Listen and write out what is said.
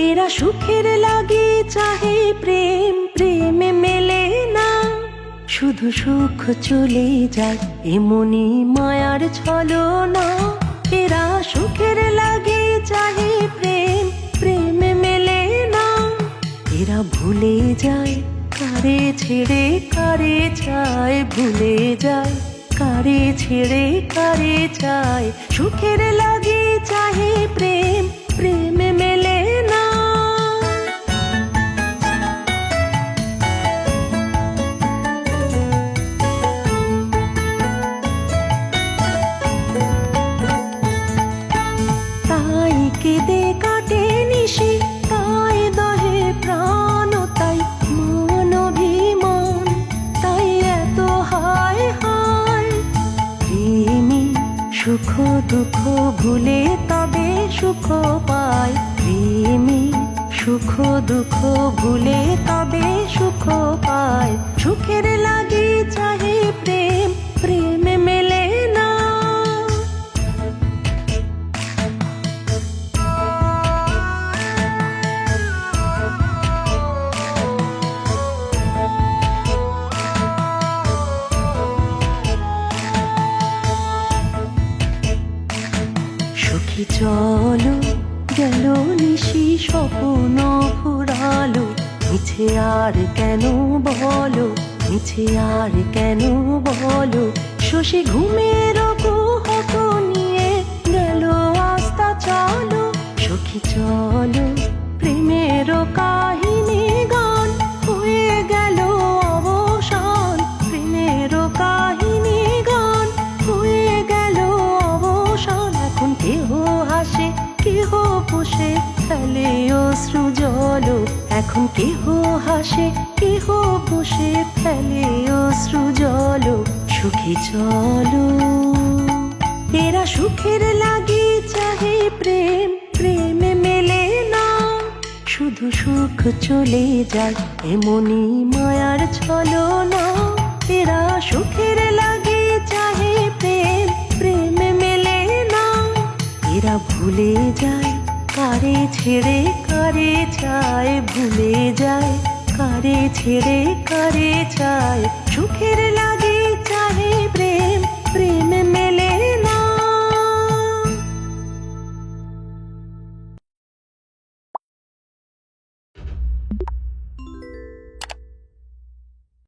এরা সুখের লাগে চাহে প্রেম, প্রেমে মেলে না। শুধু সুখ চলে যায় এমনি মায়ার ছলনা। এরা সুখের লাগে চাহে প্রেম, প্রেমে মেলে না। এরা ভুলে যায় কারে ছেড়ে কারে চায়, ভুলে যায় কারে ছেড়ে কারে চায়। সুখের লাগে চাহে প্রেম, প্রেমে মেলে না। তাই কেঁদে কাটে নিশি, তাই দহে প্রাণ, তাই মান অভিমান, তাই এত হায় হায়। প্রেমী সুখ দুঃখ ভুলে তবে সুখ পায়। প্রেমী সুখ দুঃখ ভুলে তবে সুখ পায়। সুখের লাগে চাহে প্রেম, প্রেমে মেলে না। সুখী চলো গেল নিশি, স্বপ্ন ফুরালো। মিছে আর কেন বলো, মিছে আর কেন বলো। শশী ঘুমের কুহক নিয়ে গেল আস্তা চলো। সখী চলো প্রেমের কাহিনী গান, হয়ে গেল অবসান। প্রেমের কাহিনী গান হয়ে গেল অবসান। এখন কেহ হাসে কেহ পুষে ফেলে অশ্রু জল। এখন কেহ হাসে কেহ পুষে ফেলে অশ্রু জল। সুখী চলো এরা সুখের লাগে চাহে প্রেম, প্রেমে মেলে না। শুধু সুখ চলে যায় এমনি মায়ার ছলনা। এরা সুখের লাগে চাহে প্রেম, প্রেমে মেলে না। এরা ভুলে যায় কারে ছেড়ে কারে চায়, ভুলে যায় কারে ছেড়ে কারে চায়। সুখের